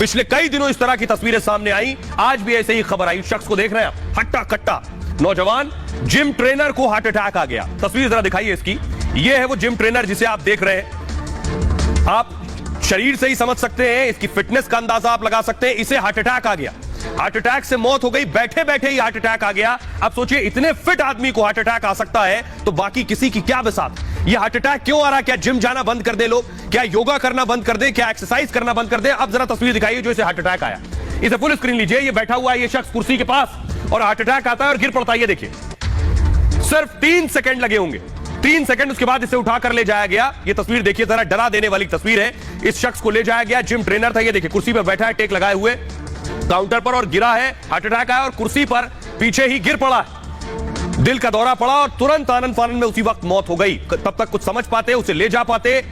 पिछले कई दिनों इस तरह की तस्वीरें सामने आई, आज भी ऐसे ही खबर आई। शख्स को देख रहे हैं आप, हट्टा कट्टा नौजवान जिम ट्रेनर को हार्ट अटैक आ गया। तस्वीर जरा दिखाइए इसकी। यह है वो जिम ट्रेनर जिसे आप देख रहे हैं। आप शरीर से ही समझ सकते हैं, इसकी फिटनेस का अंदाजा आप लगा सकते हैं। इसे हार्ट अटैक आ गया, हार्ट अटैक से मौत हो गई, बैठे बैठे ही हार्ट अटैक आ गया। अब सोचिए, इतने फिट आदमी को हार्ट अटैक आ सकता है तो बाकी किसी की क्या बिसात। ये हार्ट अटैक क्यों आ रहा है? क्या जिम जाना बंद कर दे लोग? क्या योगा करना बंद कर दे? क्या एक्सरसाइज करना बंद कर दे? अब जरा तस्वीर दिखाइए जो इसे हार्ट अटैक आया। इसे फुल स्क्रीन लीजिए। ये बैठा हुआ है ये शख्स कुर्सी के पास और हार्ट अटैक आता है और गिर पड़ता है। ये देखिए, सिर्फ 3 सेकंड लगे होंगे, 3 सेकंड, उसके बाद इसे उठाकर ले जाया गया। ये तस्वीर देखिए जरा, डरा देने वाली तस्वीर है। इस शख्स को ले जाया गया, जिम ट्रेनर था, ये देखिए कुर्सी पर बैठा है टेक लगाए हुए काउंटर पर और गिरा है, हार्ट अटैक आया और कुर्सी पर पीछे ही गिर पड़ा है। दिल का दौरा पड़ा और तुरंत आनंद फानंद में उसी वक्त मौत हो गई। तब तक कुछ समझ पाते, उसे ले जा पाते,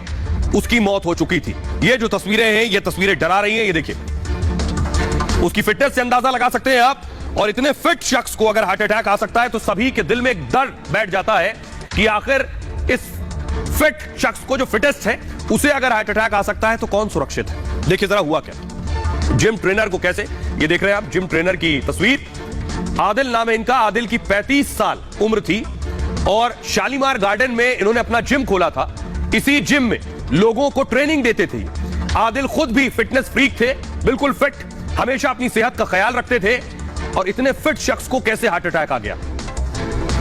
उसकी मौत हो चुकी थी। ये जो तस्वीरें हैं, ये तस्वीरें डरा रही हैं। ये देखिए, उसकी फिटनेस से अंदाजा लगा सकते हैं आप। और इतने फिट शख्स को अगर हार्ट अटैक आ सकता है तो सभी के दिल में एक डर बैठ जाता है कि आखिर इस फिट शख्स को, जो फिटेस्ट है, उसे अगर हार्ट अटैक आ सकता है तो कौन सुरक्षित है। देखिए जरा हुआ क्या जिम ट्रेनर को। कैसे, ये देख रहे हैं आप जिम ट्रेनर की तस्वीर। आदिल नाम है इनका। आदिल की 35 साल उम्र थी और शालीमार गार्डन में इन्होंने अपना जिम खोला था। इसी जिम में लोगों को ट्रेनिंग देते थे। आदिल खुद भी फिटनेस फ्रीक थे, बिल्कुल फिट, हमेशा अपनी सेहत का ख्याल रखते थे। और इतने फिट शख्स को कैसे हार्ट अटैक आ गया?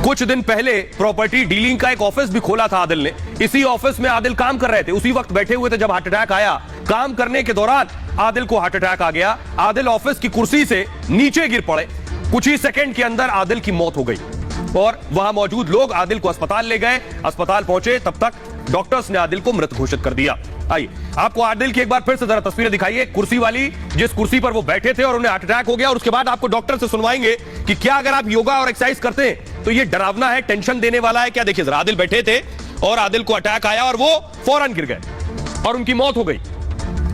कुछ दिन पहले प्रॉपर्टी डीलिंग का एक ऑफिस भी खोला था आदिल ने। इसी ऑफिस में आदिल काम कर रहे थे, उसी वक्त बैठे हुए थे जब हार्ट अटैक आया। काम करने के दौरान आदिल को हार्ट अटैक आ गया। आदिल ऑफिस की कुर्सी से नीचे गिर पड़े। कुछ ही सेकंड के अंदर आदिल की मौत हो गई और वहां मौजूद लोग आदिल को अस्पताल ले गए। अस्पताल पहुंचे, तब तक डॉक्टर्स ने आदिल को मृत घोषित कर दिया। आइए आपको आदिल की एक बार फिर से जरा तस्वीरें दिखाइए। कुर्सी वाली, जिस कुर्सी पर वो बैठे थे और उन्हें हार्ट अटैक हो गया। और उसके बाद आपको डॉक्टर से सुनवाएंगे कि क्या अगर आप योगा और एक्सरसाइज करते हैं तो ये डरावना है, टेंशन देने वाला है क्या। देखिए जरा, आदिल बैठे थे और आदिल को अटैक आया और वो फौरन गिर गए और उनकी मौत हो गई।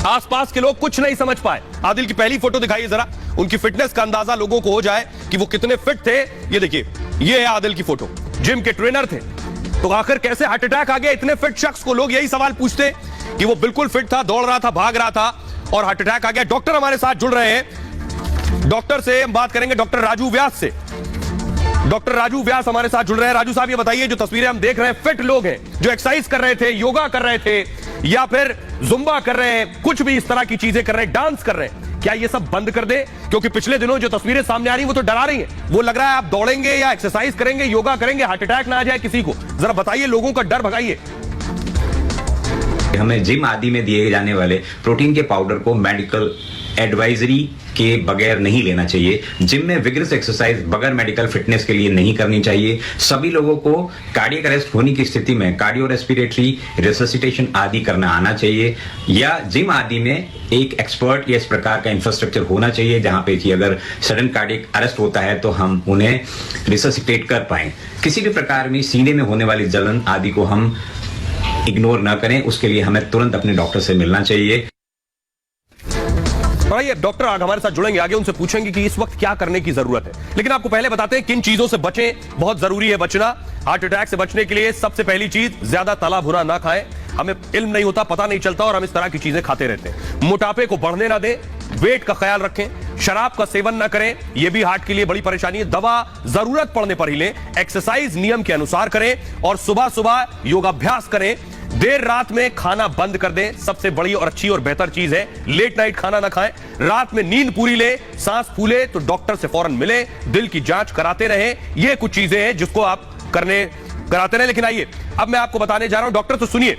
आसपास के लोग कुछ नहीं समझ पाए। आदिल की पहली फोटो दिखाइए जरा, उनकी फिटनेस का अंदाजा लोगों को हो जाए कि वो कितने फिट थे। ये देखिए, ये है आदिल की फोटो। जिम के ट्रेनर थे, तो आखिर कैसे हार्ट अटैक आ गया इतने फिट शख्स को? लोग यही सवाल पूछते कि वो बिल्कुल फिट था, दौड़ रहा था, भाग रहा था और हार्ट अटैक आ गया। डॉक्टर हमारे साथ जुड़ रहे हैं। डॉक्टर से हम बात करेंगे, डॉक्टर राजू व्यास से। डॉक्टर राजू व्यास हमारे साथ जुड़ रहे हैं। राजू साहब, ये बताइए, जो तस्वीरें हम देख रहे हैं, फिट लोग हैं जो एक्सरसाइज कर रहे थे, योगा कर रहे थे या फिर जुम्बा कर रहे हैं, कुछ भी इस तरह की चीजें कर रहे हैं, डांस कर रहे हैं, क्या ये सब बंद कर दे? क्योंकि पिछले दिनों जो तस्वीरें सामने आ रही हैं वो तो डरा रही हैं। वो लग रहा है आप दौड़ेंगे या एक्सरसाइज करेंगे, योगा करेंगे, हार्ट अटैक ना आ जाए किसी को। जरा बताइए, लोगों का डर भगाइए। हमें जिम आदि में दिए जाने वाले प्रोटीन के पाउडर को मेडिकल एडवाइजरी के बगैर नहीं लेना चाहिए। जिम में विगरस एक्सरसाइज बगैर मेडिकल फिटनेस के लिए नहीं करनी चाहिए। सभी लोगों को कार्डियक अरेस्ट होने की स्थिति में कार्डियो रेस्पिरेटरी रिससिटेशन आदि करना आना चाहिए, या जिम आदि में एक एक्सपर्ट या इस प्रकार का इंफ्रास्ट्रक्चर होना चाहिए जहां पे कि अगर सडन कार्डियक अरेस्ट होता है तो हम उन्हें रिससिटेट कर पाए। किसी भी प्रकार में सीने में होने वाली जलन आदि को हम इग्नोर ना करें, उसके लिए हमें तुरंत अपने डॉक्टर से मिलना चाहिए। ये डॉक्टर आगे हमारे साथ जुड़ेंगे, आगे उनसे पूछेंगे कि इस वक्त क्या करने की जरूरत है। लेकिन आपको पहले बताते हैं किन चीजों से बचें। बहुत जरूरी है बचना। हार्ट अटैक से बचने के लिए सबसे पहली चीज, ज्यादा तला भुना ना खाएं। हमें इल्म नहीं होता, पता नहीं चलता और हम इस तरह की चीजें खाते रहते हैं। मोटापे को बढ़ने ना दें, वेट का ख्याल रखें, शराब का सेवन ना करें, यह भी हार्ट के लिए बड़ी परेशानी है। दवा जरूरत पड़ने पर ही लें, एक्सरसाइज नियम के अनुसार करें और सुबह सुबह योगाभ्यास करें। देर रात में खाना बंद कर दें, सबसे बड़ी और अच्छी और बेहतर चीज है। लेट नाइट खाना ना खाएं, रात में नींद पूरी ले, सांस फूले तो डॉक्टर से फौरन मिले, दिल की जांच कराते रहें। ये कुछ चीजें हैं जिसको आप कराते रहें। लेकिन आइए अब मैं आपको बताने जा रहा हूं, डॉक्टर तो सुनिए,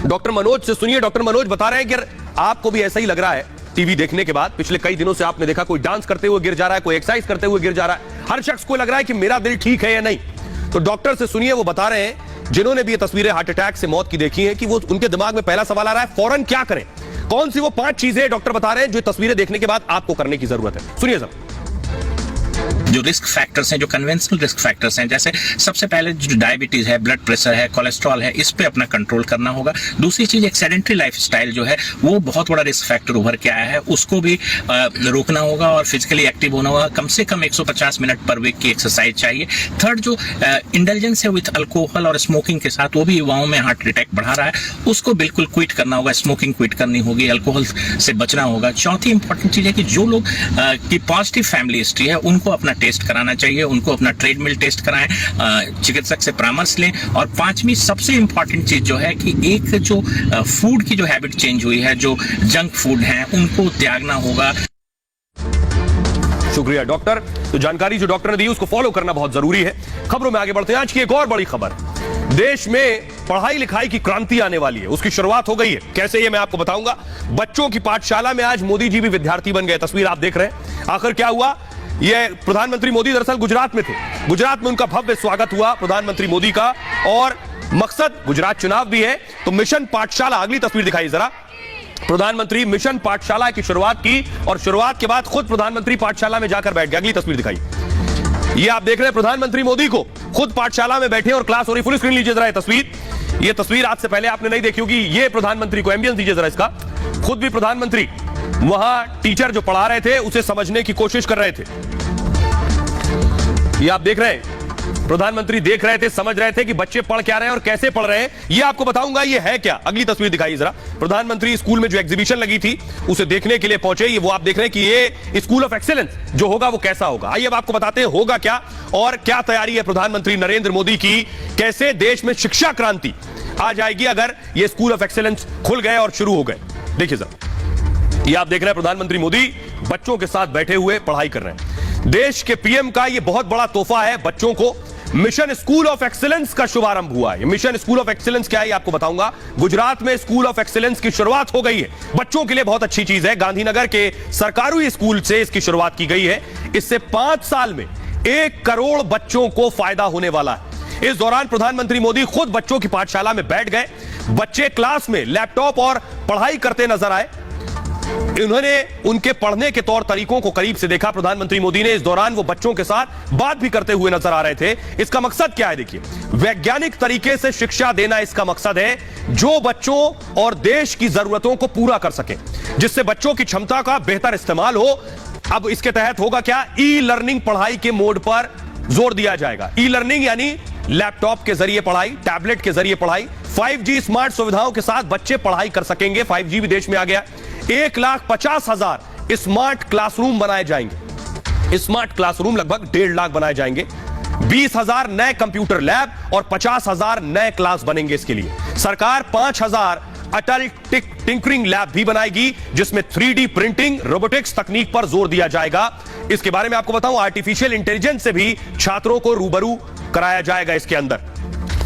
डॉक्टर मनोज से सुनिए। डॉक्टर मनोज बता रहे हैं कि आपको भी ऐसा ही लग रहा है टीवी देखने के बाद। पिछले कई दिनों से आपने देखा कोई डांस करते हुए गिर जा रहा है, कोई एक्सरसाइज करते हुए गिर जा रहा है। हर शख्स को लग रहा है कि मेरा दिल ठीक है या नहीं। तो डॉक्टर से सुनिए, वो बता रहे हैं, जिन्होंने भी ये तस्वीरें हार्ट अटैक से मौत की देखी हैं, कि वो उनके दिमाग में पहला सवाल आ रहा है, फौरन क्या करें। कौन सी वो 5 चीजें डॉक्टर बता रहे हैं जो तस्वीरें देखने के बाद आपको करने की जरूरत है। सुनिए सर। जो रिस्क फैक्टर्स हैं, जो कन्वेंशनल रिस्क फैक्टर्स हैं, जैसे सबसे पहले जो डायबिटीज है, ब्लड प्रेशर है, कोलेस्ट्रॉल है, इस पे अपना कंट्रोल करना होगा। दूसरी चीज, एक सेडेंटरी लाइफस्टाइल जो है वो बहुत बड़ा रिस्क फैक्टर उभर के आया है, उसको भी रोकना होगा और फिजिकली एक्टिव होना होगा। कम से कम 150 मिनट पर वीक की एक्सरसाइज चाहिए। थर्ड, जो इंडल्जेंस है विथ अल्कोहल और स्मोकिंग के साथ, वो भी युवाओं में हार्ट अटैक बढ़ा रहा है, उसको बिल्कुल क्विट करना होगा। स्मोकिंग क्विट करनी होगी, अल्कोहल से बचना होगा। चौथी इंपॉर्टेंट चीज है कि जो लोग की पॉजिटिव फैमिली हिस्ट्री है उनको अपना टेस्ट कराना चाहिए, उनको अपना ट्रेडमिल टेस्ट कराएं, चिकित्सक से परामर्श लें। और पांचवी सबसे इंपॉर्टेंट चीज जो है कि एक जो फूड की जो हैबिट चेंज हुई है, जो जंक फूड है, उनको त्यागना होगा। शुक्रिया डॉक्टर। तो जानकारी जो डॉक्टर ने दी उसको फॉलो करना बहुत जरूरी है। खबरों में आगे बढ़ते हैं। आज की एक और बड़ी खबर, देश में पढ़ाई लिखाई की क्रांति आने वाली है, उसकी शुरुआत हो गई है। कैसे, ये मैं आपको बताऊंगा। बच्चों की पाठशाला में आज मोदी जी भी विद्यार्थी बन गए। तस्वीर आप देख रहे हैं। आखिर क्या हुआ? ये प्रधानमंत्री मोदी दरअसल गुजरात में थे। गुजरात में उनका भव्य स्वागत हुआ प्रधानमंत्री मोदी का, और मकसद गुजरात चुनाव भी है, तो मिशन पाठशाला, अगली तस्वीर दिखाई जरा। प्रधानमंत्री मिशन पाठशाला की शुरुआत की और शुरुआत के बाद खुद प्रधानमंत्री पाठशाला में जाकर बैठ गए। अगली तस्वीर दिखाई। ये आप देख रहे हैं प्रधानमंत्री मोदी को खुद पाठशाला में बैठे और क्लास हो रही। फुल स्क्रीन लीजिए जरा ये तस्वीर। ये तस्वीर आज से पहले आपने नहीं देखी होगी। ये प्रधानमंत्री को एम्बियंस दीजिए जरा इसका। खुद भी प्रधानमंत्री वहां टीचर जो पढ़ा रहे थे उसे समझने की कोशिश कर रहे थे। ये आप देख रहे हैं, प्रधानमंत्री देख रहे थे, समझ रहे थे कि बच्चे पढ़ क्या रहे हैं और कैसे पढ़ रहे हैं। ये आपको बताऊंगा ये है क्या। अगली तस्वीर दिखाइए जरा। प्रधानमंत्री स्कूल में जो एग्जीबिशन लगी थी उसे देखने के लिए पहुंचे। ये वो आप देख रहे हैं कि ये स्कूल ऑफ एक्सीलेंस जो होगा वो कैसा होगा। आइए अब आपको बताते हैं होगा क्या और क्या तैयारी है प्रधानमंत्री नरेंद्र मोदी की, कैसे देश में शिक्षा क्रांति आ जाएगी अगर ये स्कूल ऑफ एक्सीलेंस खुल गए और शुरू हो गए। देखिए जरा, ये आप देख रहे हैं प्रधानमंत्री मोदी बच्चों के साथ बैठे हुए पढ़ाई कर रहे हैं। देश के पीएम का ये बहुत बड़ा तोहफा है बच्चों को। मिशन स्कूल ऑफ एक्सीलेंस का शुभारंभ हुआ है। मिशन स्कूल ऑफ एक्सीलेंस क्या है आपको बताऊंगा। गुजरात में स्कूल ऑफ एक्सीलेंस की शुरुआत हो गई है। बच्चों के लिए बहुत अच्छी चीज है। गांधीनगर के सरकारी स्कूल से इसकी शुरुआत की गई है। इससे 5 साल में 1 करोड़ बच्चों को फायदा होने वाला है। इस दौरान प्रधानमंत्री मोदी खुद बच्चों की पाठशाला में बैठ गए। बच्चे क्लास में लैपटॉप और पढ़ाई करते नजर आए। उन्होंने उनके पढ़ने के तौर तरीकों को करीब से देखा। प्रधानमंत्री मोदी ने इस दौरान वो बच्चों के साथ बात भी करते हुए नजर आ रहे थे। इसका मकसद क्या है? देखिए, वैज्ञानिक तरीके से शिक्षा देना इसका मकसद है, जो बच्चों और देश की जरूरतों को पूरा कर सके, जिससे बच्चों की क्षमता का बेहतर इस्तेमाल हो। अब इसके तहत होगा क्या? ई लर्निंग पढ़ाई के मोड पर जोर दिया जाएगा। ई लर्निंग यानी लैपटॉप के जरिए पढ़ाई, टैबलेट के जरिए पढ़ाई, 5G स्मार्ट सुविधाओं के साथ बच्चे पढ़ाई कर सकेंगे। 5G भी देश में आ गया। 1,50,000 स्मार्ट क्लासरूम बनाए जाएंगे। स्मार्ट क्लासरूम लगभग 1.5 लाख बनाए जाएंगे। 20,000 नए कंप्यूटर लैब और 50,000 नए क्लास बनेंगे। इसके लिए सरकार 5,000 अटल टिंकरिंग लैब भी बनाएगी, जिसमें 3D प्रिंटिंग, रोबोटिक्स तकनीक पर जोर दिया जाएगा। इसके बारे में आपको बताऊं, आर्टिफिशियल इंटेलिजेंस से भी छात्रों को रूबरू कराया जाएगा इसके अंदर।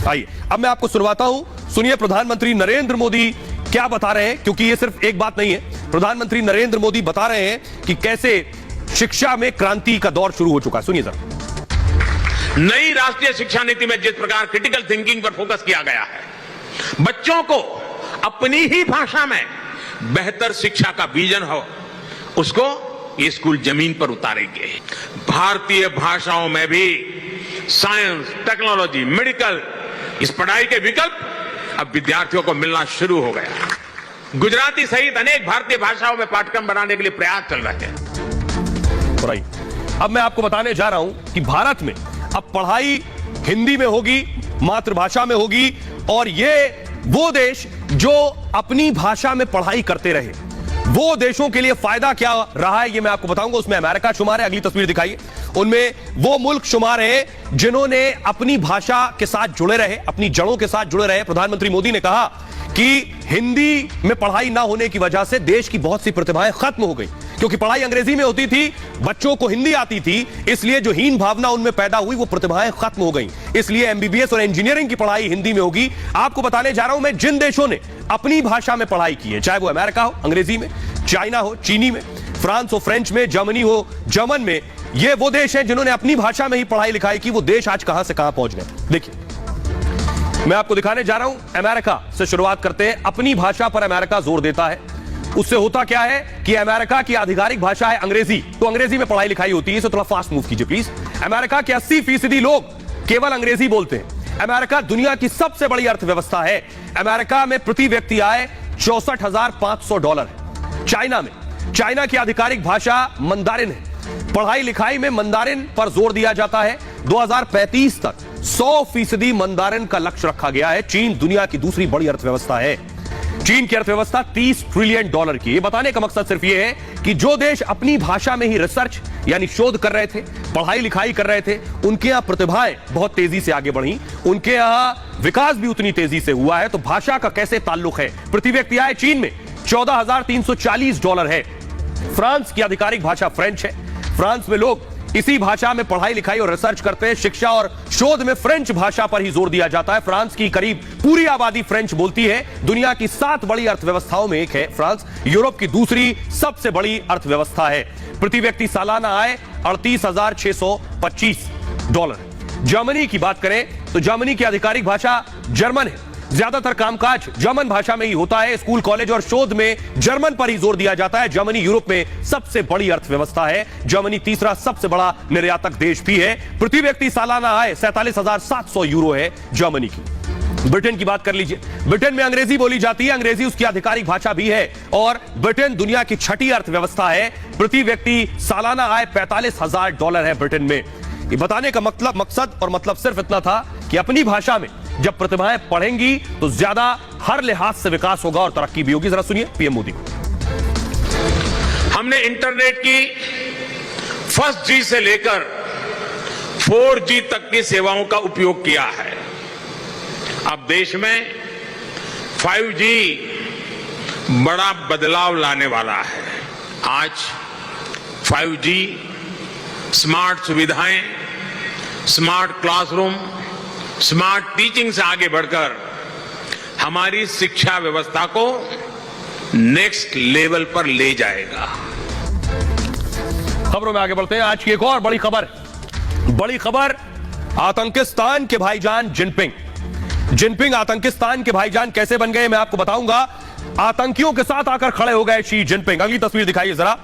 आइए अब मैं आपको सुनवाता हूं, सुनिए प्रधानमंत्री नरेंद्र मोदी क्या बता रहे हैं, क्योंकि ये सिर्फ एक बात नहीं है। प्रधानमंत्री नरेंद्र मोदी बता रहे हैं कि कैसे शिक्षा में क्रांति का दौर शुरू हो चुका है। सुनिए जरा। नई राष्ट्रीय शिक्षा नीति में जिस प्रकार क्रिटिकल थिंकिंग पर फोकस किया गया है, बच्चों को अपनी ही भाषा में बेहतर शिक्षा का विजन हो, उसको ये स्कूल जमीन पर उतारेंगे। भारतीय भाषाओं में भी साइंस, टेक्नोलॉजी, मेडिकल, इस पढ़ाई के विकल्प अब विद्यार्थियों को मिलना शुरू हो गया। गुजराती सहित अनेक भारतीय भाषाओं में पाठ्यक्रम बनाने के लिए प्रयास चल रहे हैं। अब मैं आपको बताने जा रहा हूं कि भारत में अब पढ़ाई हिंदी में होगी, मातृभाषा में होगी, और ये वो देश जो अपनी भाषा में पढ़ाई करते रहे, वो देशों के लिए फायदा क्या रहा है ये मैं आपको बताऊंगा। उसमें अमेरिका शुमार है। अगली तस्वीर दिखाइए। उनमें वो मुल्क शुमार है जिन्होंने अपनी भाषा के साथ जुड़े रहे, अपनी जड़ों के साथ जुड़े रहे। प्रधानमंत्री मोदी ने कहा कि हिंदी में पढ़ाई ना होने की वजह से देश की बहुत सी प्रतिभाएं खत्म हो गई, क्योंकि पढ़ाई अंग्रेजी में होती थी, बच्चों को हिंदी आती थी, इसलिए जो हीन भावना उनमें पैदा हुई वो प्रतिभाएं खत्म हो गई। इसलिए एमबीबीएस और इंजीनियरिंग की पढ़ाई हिंदी में होगी। आपको बताने जा रहा हूं मैं जिन देशों ने अपनी भाषा में पढ़ाई की है, चाहे वो अमेरिका हो अंग्रेजी में, चाइना हो चीनी में, फ्रांस हो फ्रेंच में, जर्मनी हो जर्मन में, ये वो देश हैं जिन्होंने अपनी भाषा में ही पढ़ाई लिखाई की। वो देश आज कहां से कहां पहुंच गए। देखिए मैं आपको दिखाने जा रहा हूं। अमेरिका से शुरुआत करते हैं। अपनी भाषा पर अमेरिका जोर देता है। उससे होता क्या है कि अमेरिका की आधिकारिक भाषा है अंग्रेजी, तो अंग्रेजी में पढ़ाई लिखाई होती है। इसे थोड़ा फास्ट मूव कीजिए प्लीज। अमेरिका के 80% लोग केवल अंग्रेजी बोलते हैं। अमेरिका दुनिया की सबसे बड़ी अर्थव्यवस्था है। अमेरिका में प्रति व्यक्ति आय $64,500 है। चाइना की आधिकारिक भाषा मंदारिन है। पढ़ाई लिखाई में मंदारिन पर जोर दिया जाता है। 2035 तक 100% मंदारिन का लक्ष्य रखा गया है। चीन दुनिया की दूसरी बड़ी अर्थव्यवस्था है। चीन की अर्थव्यवस्था $30 ट्रिलियन की। ये बताने का मकसद सिर्फ ये है कि जो देश अपनी भाषा में ही रिसर्च यानी शोध कर रहे थे, पढ़ाई लिखाई कर रहे थे, उनके यहां प्रतिभाएं बहुत तेजी से आगे बढ़ी, उनके यहां विकास भी उतनी तेजी से हुआ है। तो भाषा का कैसे ताल्लुक है? प्रति व्यक्ति आय चीन में $14,340 है। फ्रांस की आधिकारिक भाषा फ्रेंच है। फ्रांस में लोग इसी भाषा में पढ़ाई लिखाई और रिसर्च करते हैं। शिक्षा और शोध में फ्रेंच भाषा पर ही जोर दिया जाता है। फ्रांस की करीब पूरी आबादी फ्रेंच बोलती है। दुनिया की 7 बड़ी अर्थव्यवस्थाओं में एक है फ्रांस। यूरोप की दूसरी सबसे बड़ी अर्थव्यवस्था है। प्रति व्यक्ति सालाना आय $38,625। जर्मनी की बात करें तो जर्मनी की आधिकारिक भाषा जर्मन है। ज्यादातर कामकाज जर्मन भाषा में ही होता है। स्कूल, कॉलेज और शोध में जर्मन पर ही जोर दिया जाता है। जर्मनी यूरोप में सबसे बड़ी अर्थव्यवस्था है। जर्मनी तीसरा सबसे बड़ा निर्यातक देश भी है। प्रति व्यक्ति सालाना आय €47,700 है जर्मनी की। ब्रिटेन की बात कर लीजिए। ब्रिटेन में अंग्रेजी बोली जाती है। अंग्रेजी उसकी आधिकारिक भाषा भी है और ब्रिटेन दुनिया की 6ठी अर्थव्यवस्था है। प्रति व्यक्ति सालाना आय $45,000 है ब्रिटेन में। ये बताने का मकसद और मतलब सिर्फ इतना था कि अपनी भाषा में जब प्रतिभाएं पढ़ेंगी तो ज्यादा हर लिहाज से विकास होगा और तरक्की भी होगी। जरा सुनिए पीएम मोदी को। हमने इंटरनेट की फर्स्ट G से लेकर 4G तक की सेवाओं का उपयोग किया है। अब देश में 5G बड़ा बदलाव लाने वाला है। आज 5G स्मार्ट सुविधाएं, स्मार्ट क्लासरूम, स्मार्ट टीचिंग से आगे बढ़कर हमारी शिक्षा व्यवस्था को नेक्स्ट लेवल पर ले जाएगा। खबरों में आगे बढ़ते हैं। आज की एक और बड़ी खबर आतंकिस्तान के भाईजान जिनपिंग आतंकिस्तान के भाईजान कैसे बन गए मैं आपको बताऊंगा। आतंकियों के साथ आकर खड़े हो गए शी जिनपिंग। अगली तस्वीर दिखाइए जरा,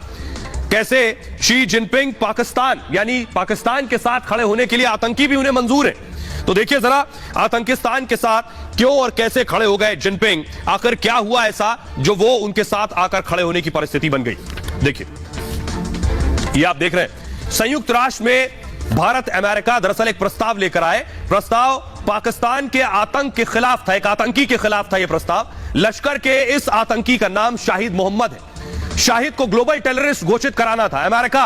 कैसे शी जिनपिंग पाकिस्तान के साथ खड़े होने के लिए आतंकी भी उन्हें मंजूर है। तो देखिए जरा आतंकिस्तान के साथ क्यों और कैसे खड़े हो गए जिनपिंग। आखिर क्या हुआ ऐसा जो वो उनके साथ आकर खड़े होने की परिस्थिति बन गई। देखिए ये आप देख रहे हैं, संयुक्त राष्ट्र में भारत अमेरिका दरअसल एक प्रस्ताव लेकर आए। प्रस्ताव पाकिस्तान के आतंक के खिलाफ था, एक आतंकी के खिलाफ था यह प्रस्ताव। लश्कर के इस आतंकी का नाम शाहिद मोहम्मद है। शाहिद को ग्लोबल टेररिस्ट घोषित कराना था। अमेरिका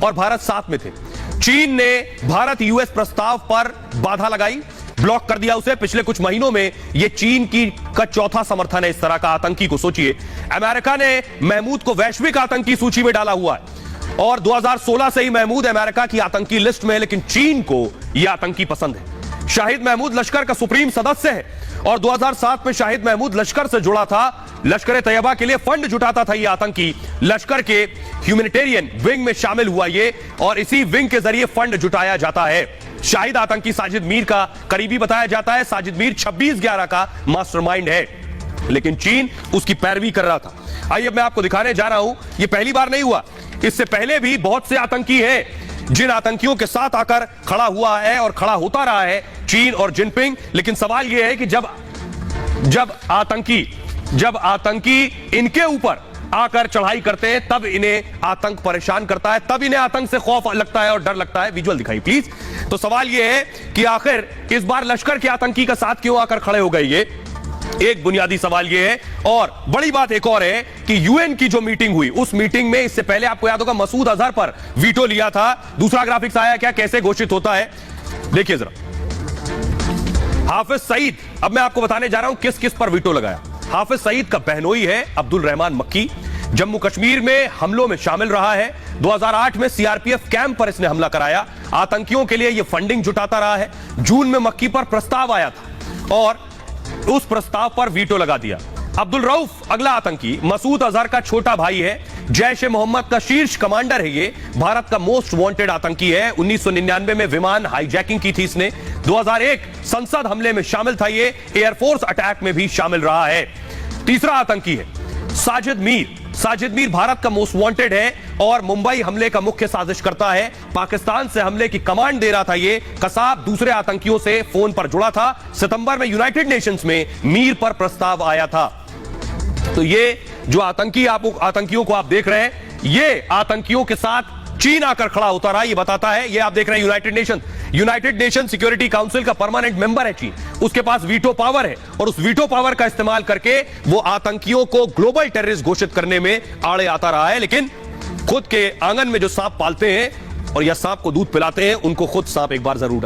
और भारत साथ में थे। चीन ने भारत यूएस प्रस्ताव पर बाधा लगाई, ब्लॉक कर दिया उसे। पिछले कुछ महीनों में यह चीन का चौथा समर्थन है इस तरह का आतंकी को। सोचिए, अमेरिका ने महमूद को वैश्विक आतंकी सूची में डाला हुआ है और 2016 से ही महमूद अमेरिका की आतंकी लिस्ट में है, लेकिन चीन को यह आतंकी पसंद है। शाहिद महमूद लश्कर का सुप्रीम सदस्य है और 2007 में शाहिद महमूद लश्कर से जुड़ा था। लश्कर तैयबा के लिए फंड जुटाता था यह आतंकी। लश्कर के ह्यूमैनिटेरियन विंग में शामिल हुआ ये और इसी विंग के जरिए फंड जुटाया जाता है। शाहिद आतंकी साजिद मीर का करीबी बताया जाता है। साजिद मीर 26/11 का मास्टरमाइंड है, लेकिन चीन उसकी पैरवी कर रहा था। आइए मैं आपको दिखाने जा रहा हूं, यह पहली बार नहीं हुआ। इससे पहले भी बहुत से आतंकी हैं जिन आतंकियों के साथ आकर खड़ा हुआ है और खड़ा होता रहा है चीन और जिनपिंग। लेकिन सवाल यह है कि जब आतंकी इनके ऊपर आकर चढ़ाई करते हैं तब इन्हें आतंक परेशान करता है, तब इन्हें आतंक से खौफ लगता है और डर लगता है। विजुअल दिखाइए प्लीज। तो सवाल यह है कि आखिर इस बार लश्कर के आतंकी का साथ क्यों आकर खड़े हो गए, ये एक बुनियादी सवाल यह है। और बड़ी बात एक और है कि यूएन की जो मीटिंग हुई, उस मीटिंग में इससे पहले आपको याद होगा मसूद अजहर पर वीटो लिया था। दूसरा ग्राफिक्स आया क्या, कैसे घोषित होता है, देखिए जरा। हाफिज सईद, अब मैं आपको बताने जा रहा हूं किस किस पर वीटो लगाया। हाफिज सईद का बहनोई है अब्दुल रहमान मक्की, जम्मू कश्मीर में हमलों में शामिल रहा है। 2008 में सीआरपीएफ कैंप पर इसने हमला कराया। आतंकियों के लिए यह फंडिंग जुटाता रहा है। जून में मक्की पर प्रस्ताव आया था और उस प्रस्ताव पर वीटो लगा दिया। अब्दुल रऊफ अगला आतंकी मसूद अजहर का छोटा भाई है। जैश ए मोहम्मद का शीर्ष कमांडर है। ये भारत का मोस्ट वांटेड आतंकी है। 1999 में विमान हाईजैकिंग की थी इसने। 2001 संसद हमले में शामिल था। ये एयरफोर्स अटैक में भी शामिल रहा है। तीसरा आतंकी है साजिद मीर। साजिद मीर भारत का मोस्ट वांटेड है और मुंबई हमले का मुख्य साजिश करता है। पाकिस्तान से हमले की कमांड दे रहा था ये कसाब, दूसरे आतंकियों से फोन पर जुड़ा था। सितंबर में यूनाइटेड नेशंस में मीर पर प्रस्ताव आया था। तो ये जो आतंकियों को आप देख रहे हैं, ये आतंकियों के साथ चीन आकर खड़ा होता रहा। ये बताता है, ये आप देख रहे हैं यूनाइटेड नेशन सिक्योरिटी काउंसिल का परमानेंट मेंबर है चीन। उसके पास वीटो पावर है और उस वीटो पावर का इस्तेमाल करके वो आतंकियों को ग्लोबल टेररिस्ट घोषित करने में आड़े आता रहा है। लेकिन खुद के आंगन में जो सांप पालते हैं और या सांप को दूध पिलाते हैं, उनको खुद सांप एक बार जरूर